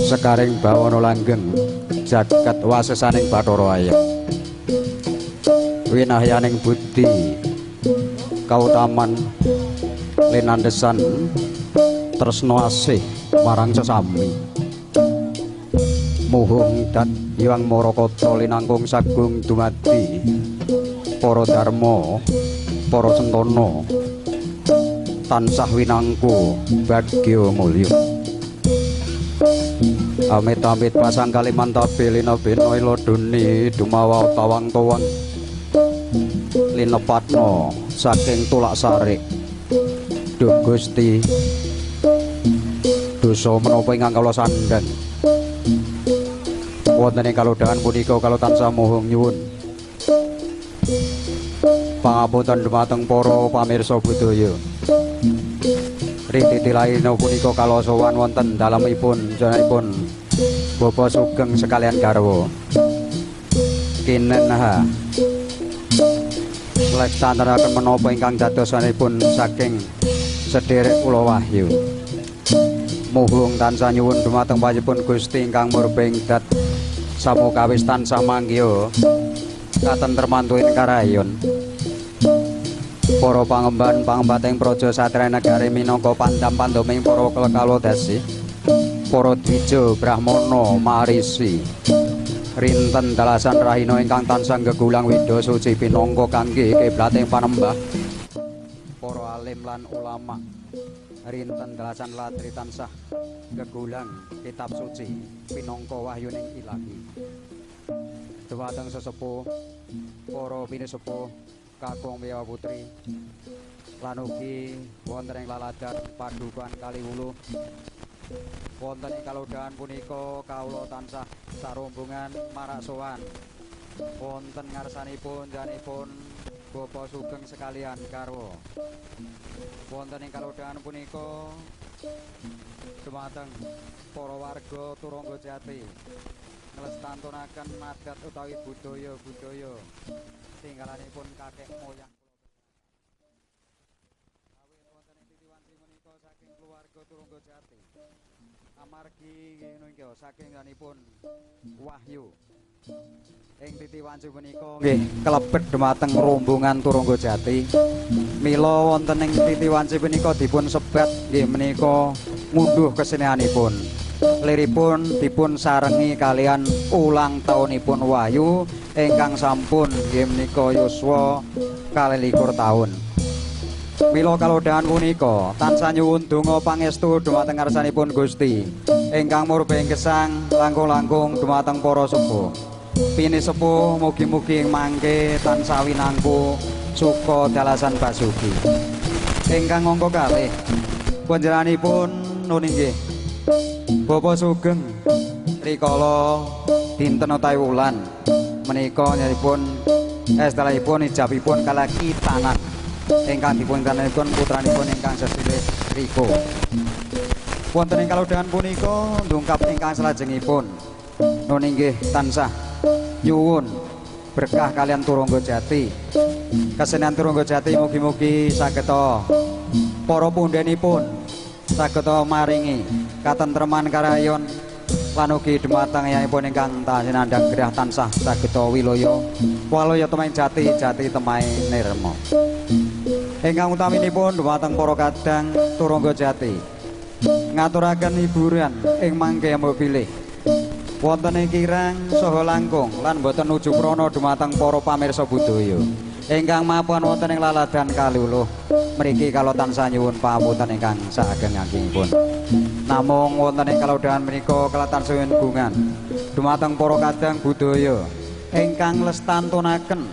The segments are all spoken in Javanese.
Sekaring bawana langgeng jagat wasesaning Bathara Ayeng winahyaning budi kautaman linandesan tresna asih marang sesami muhung dat Hyang Marakata linangkung sagung dumadi para dharma para sentana tansah winangku bagya mulya. Amit-amit pasang kalimantabe lina-bina iladoni dumawa tawang-tawang linepatna saking tulak sarik. Duh Gusti dosa menapa ingkang kula sandhang wonten ing kalodhangan punika kalau tansah mohong nyuwun pangapunten dumateng para pamirsa budaya. Rinti lainipun punika kala sowan wonten dalemipun janganipun Bapak Sugeng sekalian garwa kinenha leksanaraken menapa ingkang dadosanipun saking sedherek kula wahyu. Muhung tansah nyuwun dumateng panyuwun Gusti ingkang murbeng dat samukawis tansah manggya katentreman tuwin karayon. Para pangemban-pangembating praja satria negari minangka pandam-pandaming para kalodasi, para dwija brahmana marisi rinten dalasan rahina ingkang tansah gegulang widya suci pinangka kangge kiblating panembah. Para alim lan ulama rinten dalasan latri tansah gegulang kitab suci pinangka wahyuning ilahi. Dumateng sesepuh para pinisepuh kakung Miya Putri lan ugi wonten ing laladan padukan Kaliwuluh wonten ing kalodhangan punika kawula tansah sarombongan marak sowan wonten ngarsanipun janipun Bapak Sugeng sekalian garwa wonten ing kalodhangan punika dumateng para warga Turangga Jati nglestantunaken adat utawi budaya tinggalanipun kakek moyang kula wonten ing titiwansi menika saking keluarga Turangga Jati amargi menika saking danipun Wahyu ing titiwansi menika nggih kelebet dhumateng rombongan Turangga Jati mila wonten ing titiwansi menika dipun sebat nggih menika ngunduh kesenianipun liripun dipun sarengi kalian ulang taunipun Wahyu ingkang sampun nggih menika yuswa 21 taun. Mila kalodhangan punika tansah nyuwun donga pangestu dhumateng ngarsanipun Gusti ingkang murbeng gesang langkung-langkung dhumateng para sepuh. Pini sepuh mugi-mugi mangke tansah winangku suka dalasan basuki. Ingkang angka kalih panjenenganipun nun inggih Bapak Sugeng rikala dinten utawi wulan menika nyaripun estelahipun ijabipun kalakitanan ingkang dipuntanipun putranipun ingkang sesilih Riko. Wonten ing kalodhangan punika ndungkap ingkang salajengipun nun inggih tansah nyuwun berkah kalian Turangga Jati. Kesenian Turangga Jati mugi-mugi sageta para pundhenipun sageta maringi katentreman karayon lan ugi dhumateng yaipun ingkang tasinandhang gerah tansah sageta wilaya walaya temain jati temain nirma. Ingkang utaminipun dhumateng para kadang Turangga Jati ngaturaken hiburan ing mangke mbok bilih wonten ing kirang saha langkung lan boten nuju prana dhumateng para pamirsa budaya ingkang mapan wonten ing laladan kaluluh mriki kala tansah nyuwun pamunten ingkang saageng-agengipun. Namung wonten ing kalodhangan menika kelatan suwun gungan dhumateng para kadang budaya ingkang lestantunaken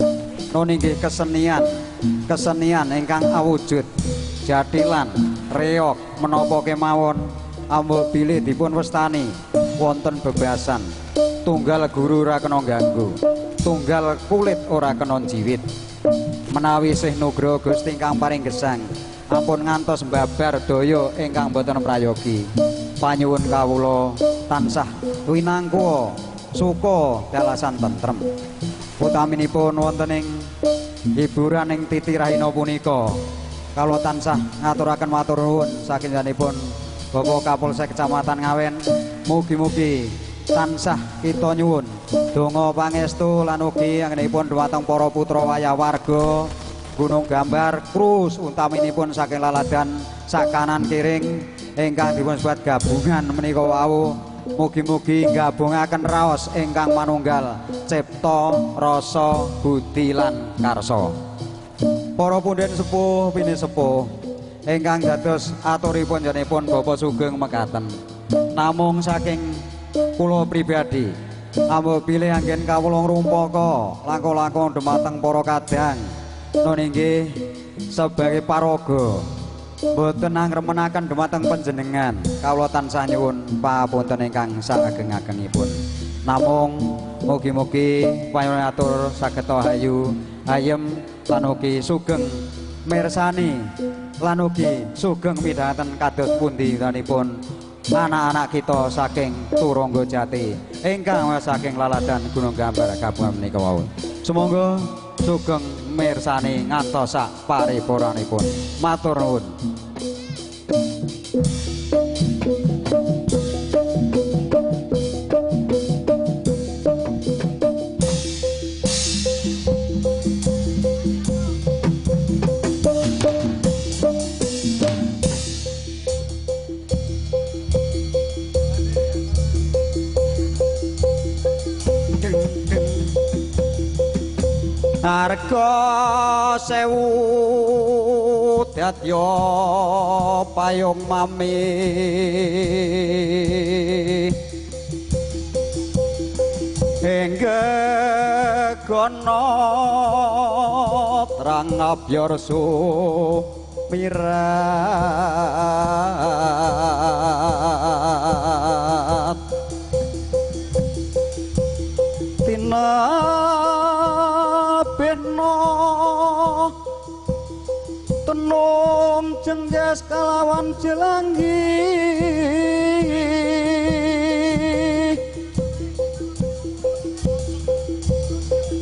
nun inggih kesenian ingkang awujud jadilan reok menapa kemawon ambek bilih dipun westani wonten bebasan tunggal guru ora kena ganggu tunggal kulit ora kena jiwit menawi sih nugra Gusti ingkang paring gesang ampun ngantos mbabar daya ingkang boten prayogi panyuwun kawula tansah winangkuwa suka dalasan tentrem utaminipun wonten ing hiburan ing titi rahina punika kala tansah ngaturaken matur nuwun saking danipun Bapak Kapolsek Kecamatan Ngawen mugi-mugi tansah kita nyuwun donga pangestu lan ugi anggenipun dhumateng para putra wayah warga Gunung Gambar Krus utaminipun saking laladan sakanan kiring ingkang dipun sebat gabungan menika wau mugi-mugi gabungaken raos ingkang manunggal cipta rasa budi lan karsa. Para pundhen sepuh pini sepuh ingkang dados aturipun jenipun Bapak Sugeng mekaten namung saking kula pribadi ambek bilih anggen kawula ngrumpaka langkung-langkung dhumateng para kadang nun inggih sebagai paraga boten angremenaken dhumateng panjenengan kawula tansah nyuwun papunten ingkang saageng-agengipun namung mugi-mugi panyuwun sageta hayu ayem lan ugi sugeng mirsani lan ugi sugeng midhangaken kados pundi danipun anak-anak kita saking Turangga Jati ingkang saking laladan Gunung Gambar gabungan menika wau. Sumangga sugeng mirsani ngantos sak paripurnanipun. Matur nuwun. Harga sewu dadya payung mami hingga kono terang abyor sumirat tina beno Jengges kalawan jelanggi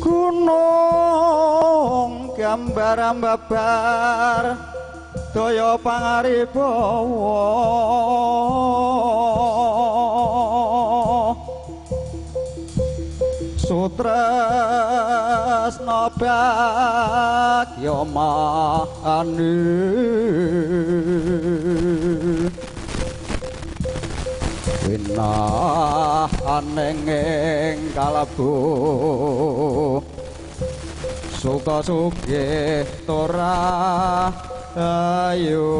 gunung gambar ambabar daya pangaribawa sutresna bagya mahani winaning ing kalebu suka sugih tora ayo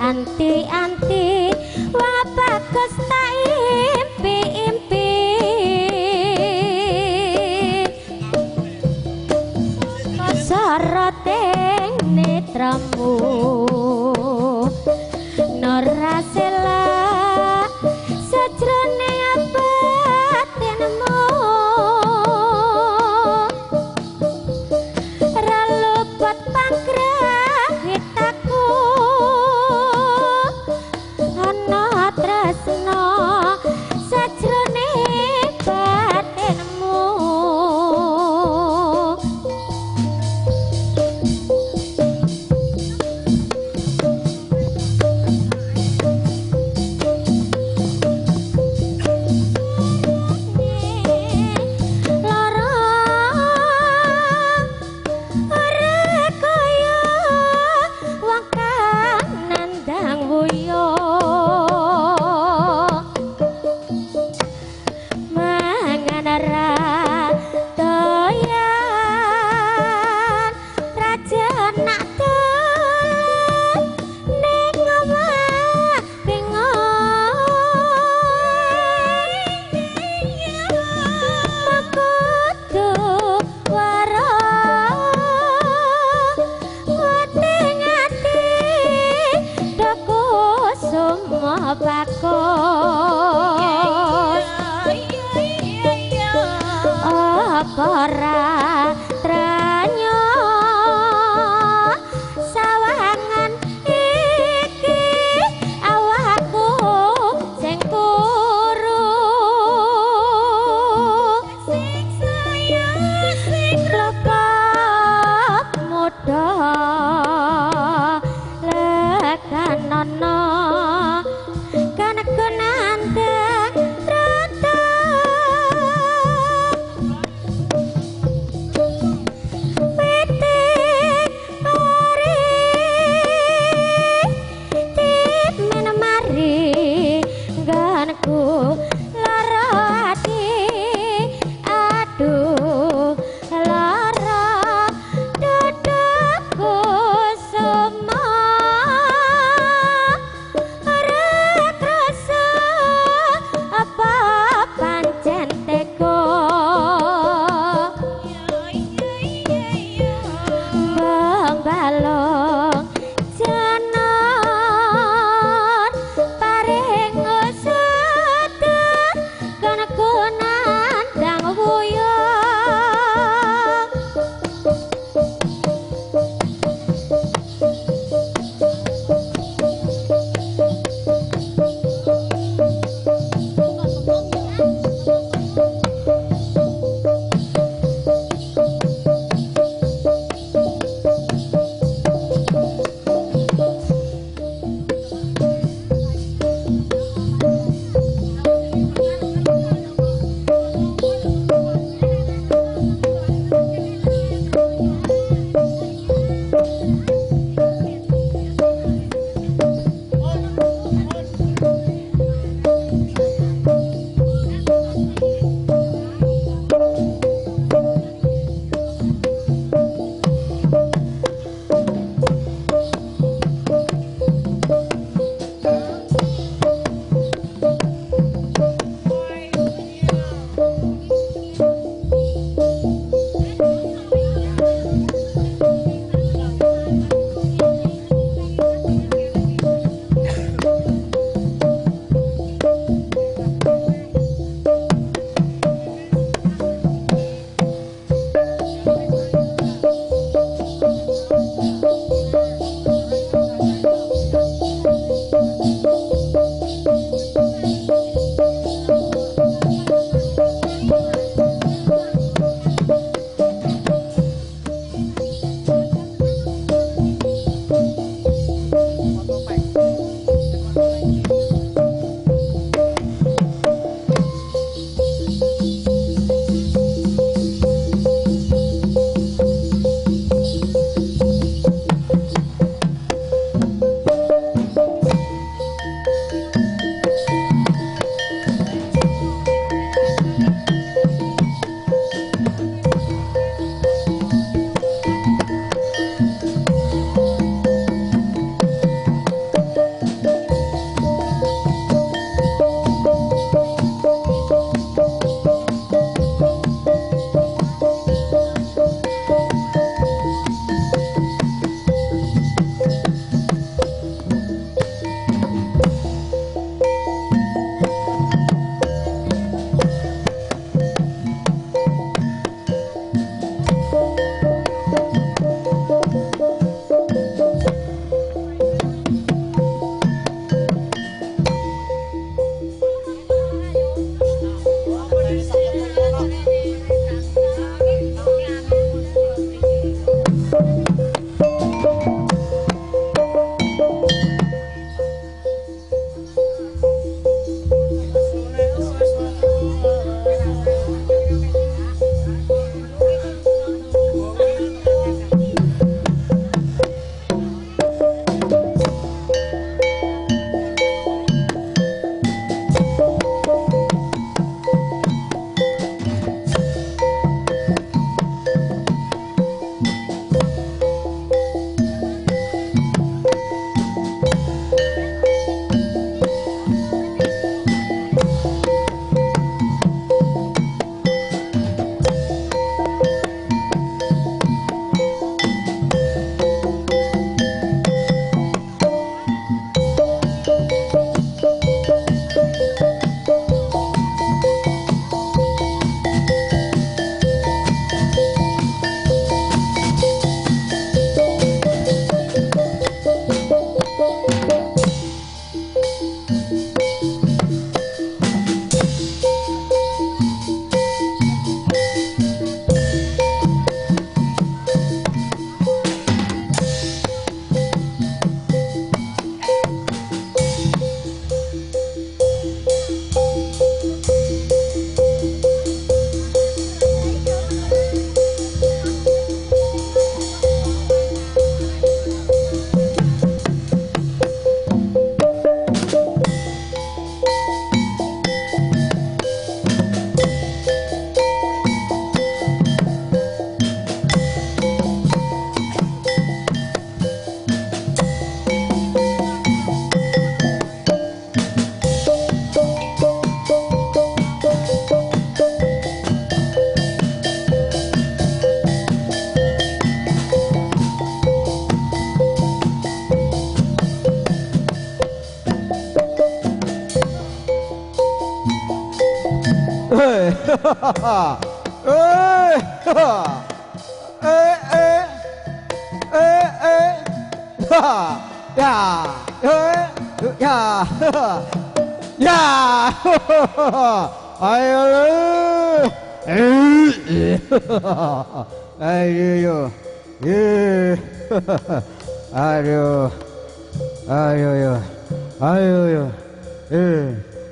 Anti-anti wong bagus tak impi-impi soroteng netramu Norasela sajroning batinmu raluput panggrahitaku tresno sajroning batinmu Para tranyo sawangan iki awakku sing kuru sing saya sing lekap muda lekanono kanegonan rata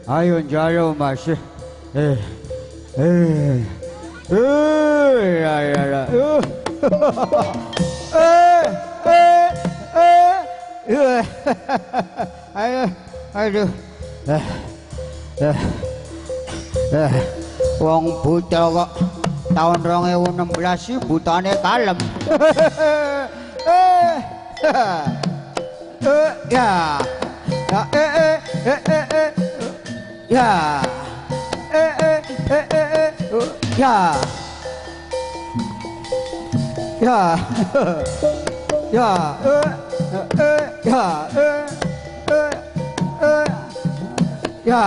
Ayo jauh masih. Aduh. Wong buta kok tahun 2016 sih butane kalem. Ya. Ya. Ya. Ya. Ya. Ya. Ya.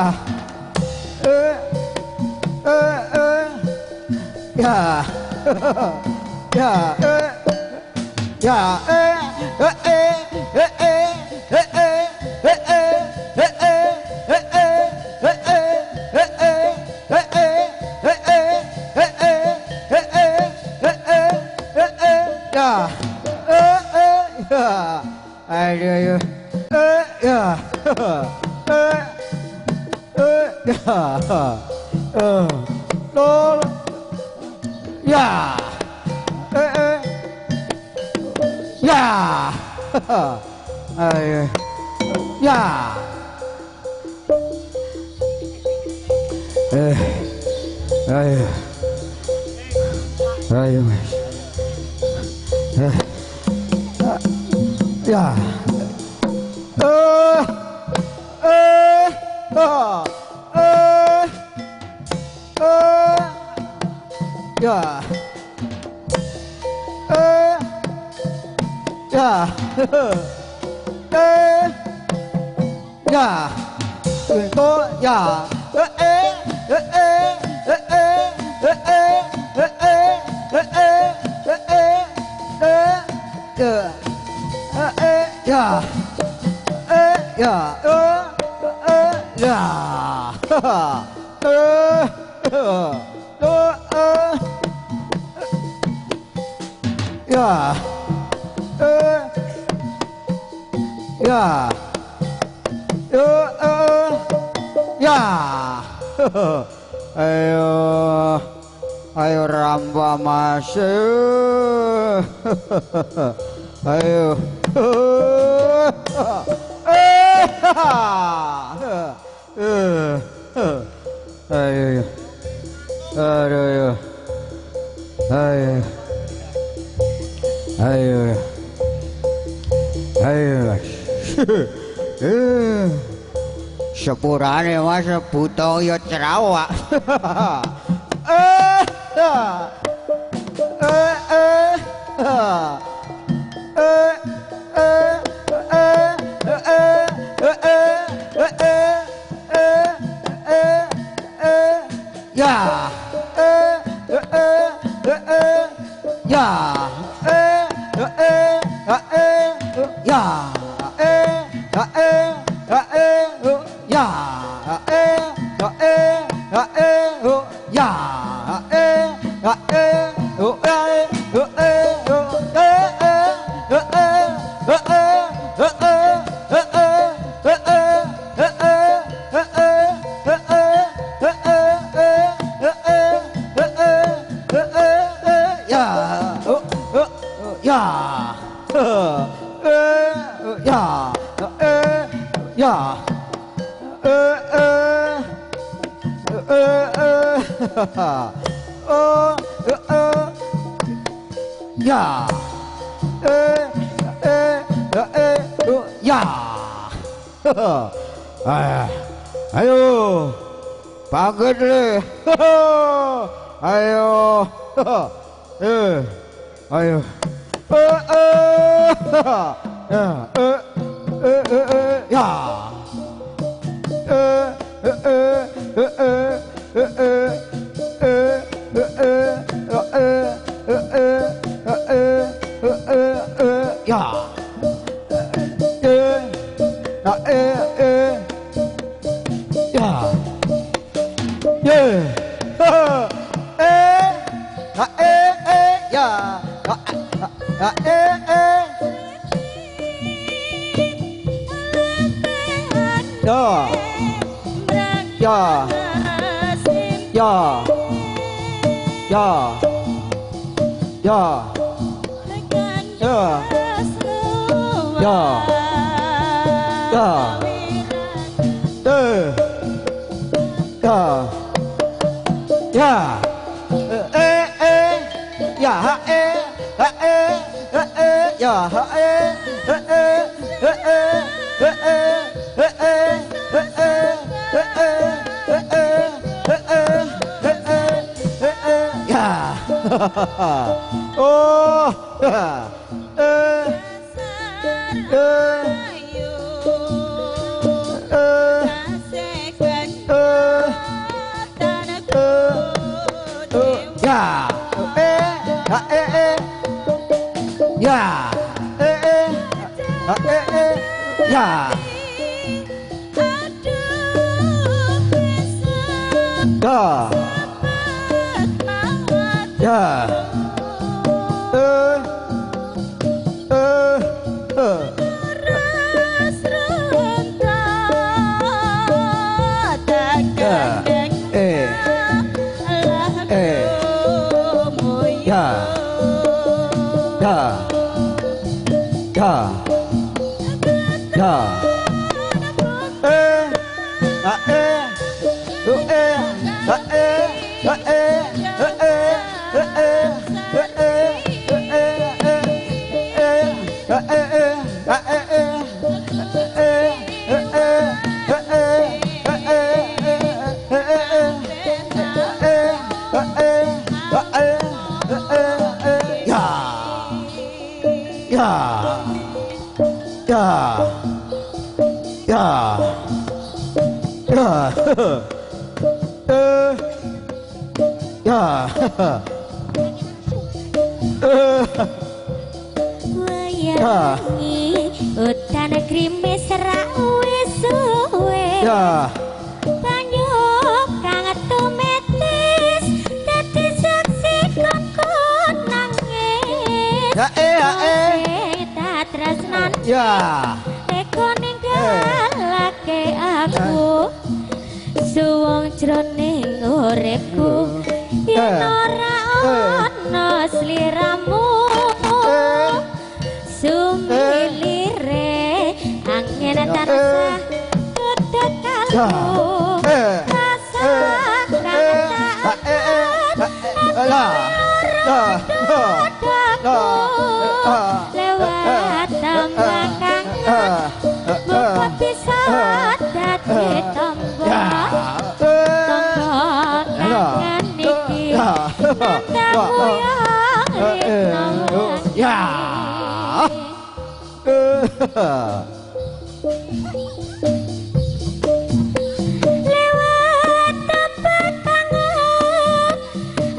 Ya. Ya. Aduh. Ya. Ya. Ayo. Ya. Ayo. Ayo. Ya. Ya. Ya. Ya. Có ya. Ya. Ayo ramba masuk. Ayo. Ayo. Ayo. Ayo. Ayo. Ayo. Sepurane mas buta ya cerawak. Ya. Ya. Ya. Ya. Ayo. Pakai deh. Ayo. Ayo. Ya. Wayangi utan krimis ra wis suwe banyu kang tumetis dadi saksi kok nangis tak tresnan eko ninggalake aku suwung jroning uripku yen ora ana sliramu sumilire angin tansah tutuk kalbu rasa lewat tembang kangen muka bisa dadi tombol tombol kangen iki nandamu yang lewat tempat kangen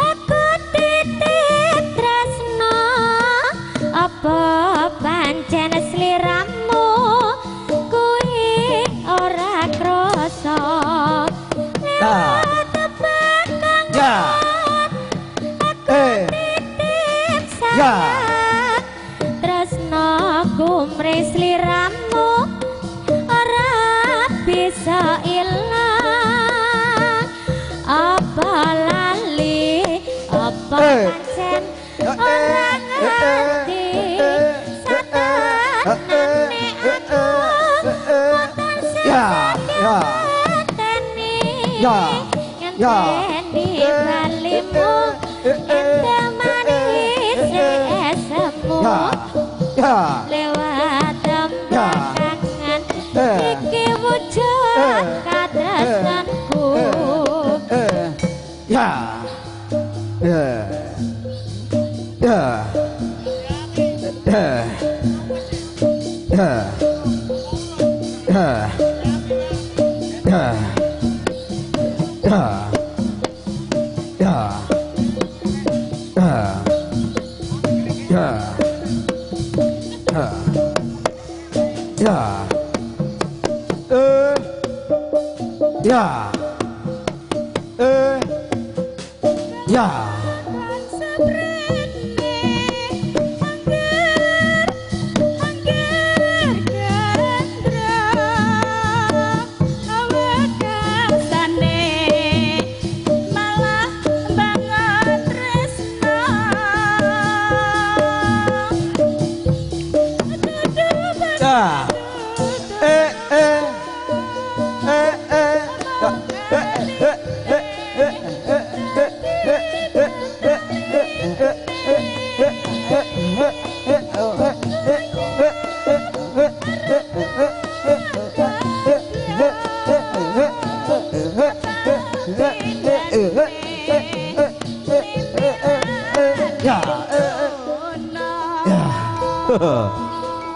aku titip tresno apa pancen sliramu kuwi ora krasa lewat tempat kangen aku titip sayang tresnaku mring sliramu ora bisa ilang apa lali apa pancen ora ngerti satanane aku wonten sing teni ngenteni balimu ente manis esemu lewat tembang kangen iki wujud katresnanku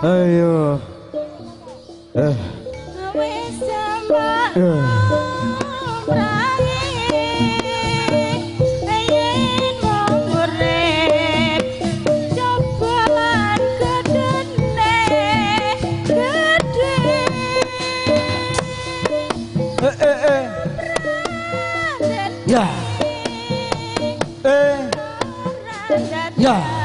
Ayo. Wis sama yen wong urip cobaan gedene gede Ya. Ya.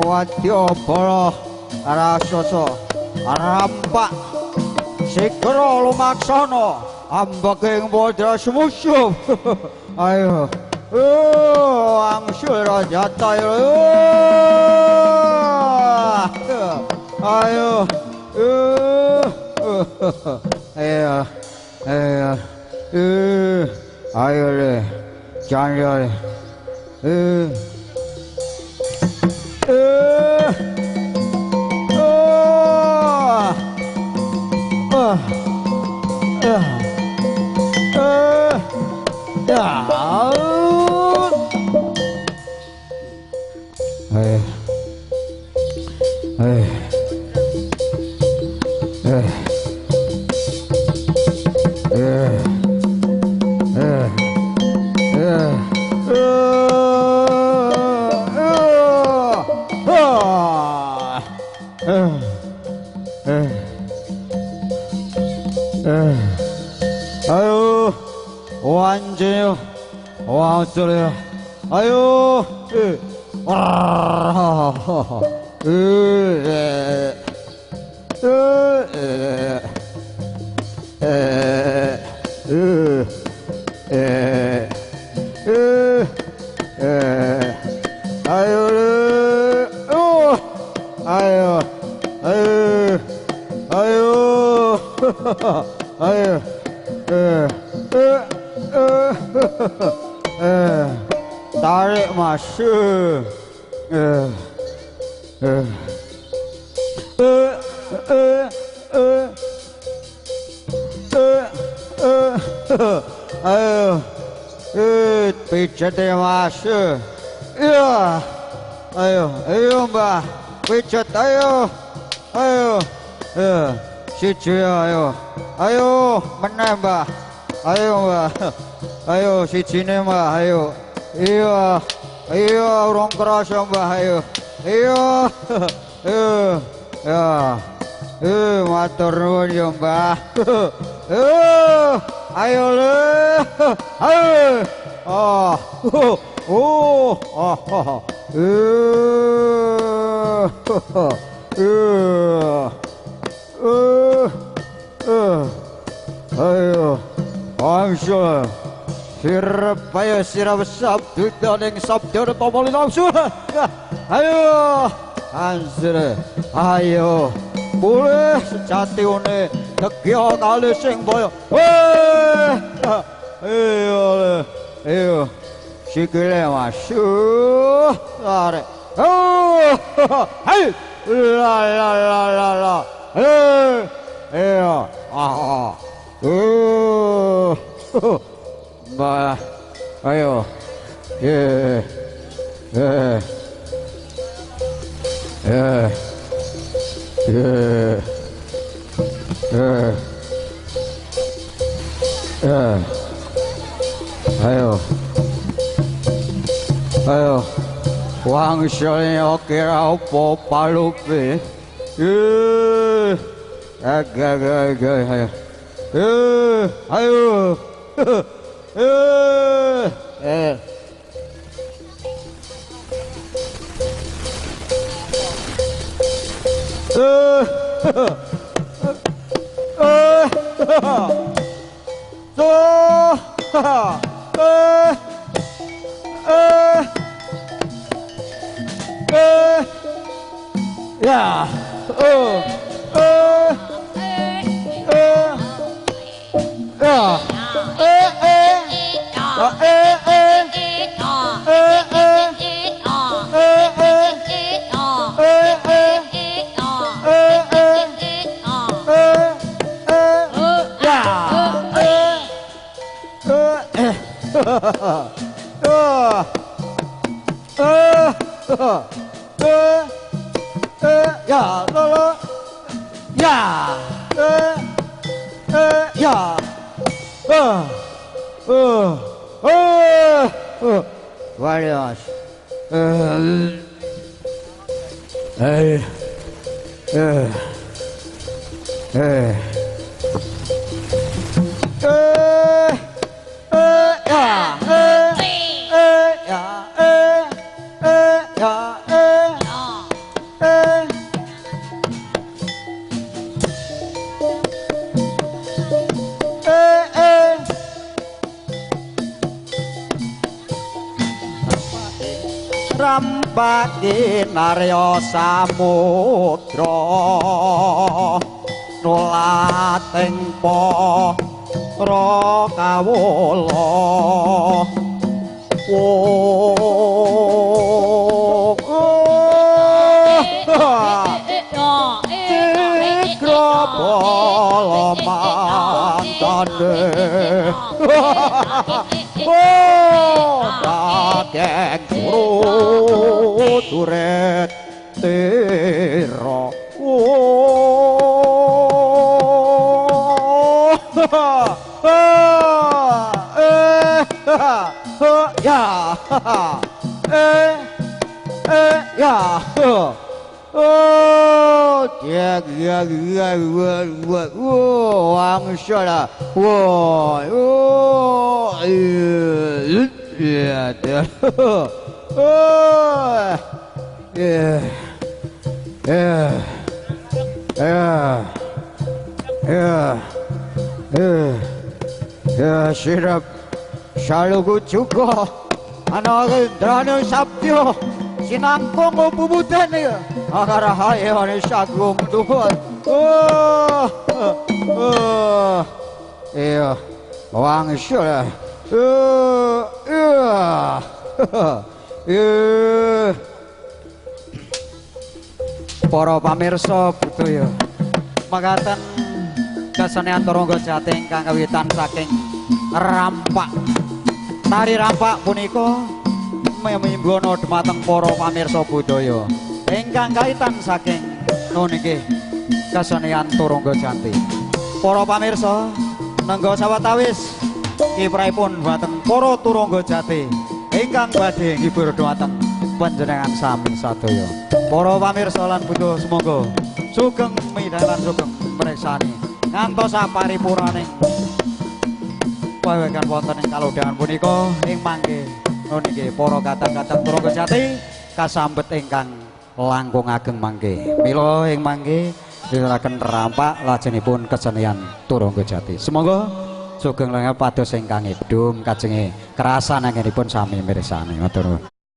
Wadyabala raksasa rampak segera lumaksana ambeking Badra Sumusyup. Ayo angsul Rajata. Ayo ayo le jangan ayo wanjil wanjil ayo tarik masuk. Ayo pijat ya mas. Iya ayo mbak pijat ayo siji ayo meneh mbak mbak ayo sijine mbak iya urung kerasa mbak iya matur nuwun ya mbak ayo le ayo oh oh oh ayo angsa sirap ayo sirap sabdu ning sabda tomoli nafsu ayo ansir ayo boleh sejati une tegya kali sing boyo ayo sikile masuk arek ayo la la la la la ayo bah ayo ayo ayo wangsulnya kira apa palupe ayo ayo ya ya lolo ya ya varios Rampati narya samudra nulating para kawula Cikrapala mantane kakek guru turet tira ya ya angsa sirap saluku juga anak indrane sabda sinangkung bubudan ya agar hayane sagung Tuhan iya wangsul para pamirsa budaya makaten kesenian Turangga Jati ingkang kawitan saking rampak tari rampak punika mimbono dhumateng para pamirsa budaya ingkang kawitan saking niki kesenian Turangga Jati. Para pamirsa nengga sawetawis kiprahipun dhumateng para Turangga Jati ingkang badhe ngibur dhumateng panjenengan sami sadaya. Para pamirsa lan budaya semoga sugeng midhalan sugeng preksani ngantos saparipurnaning pawekan wonten ing kalodhangan punika ing mangke niki para kadang-kadang Turangga Jati kasambet ingkang langkung ageng mangke. Mila ing mangke diliraken rampak lajengipun kesenian Turangga Jati. Semoga sugeng lenga pados ingkang idum kajenge kerasan anggenipun sami mirsani. Matur nuwun.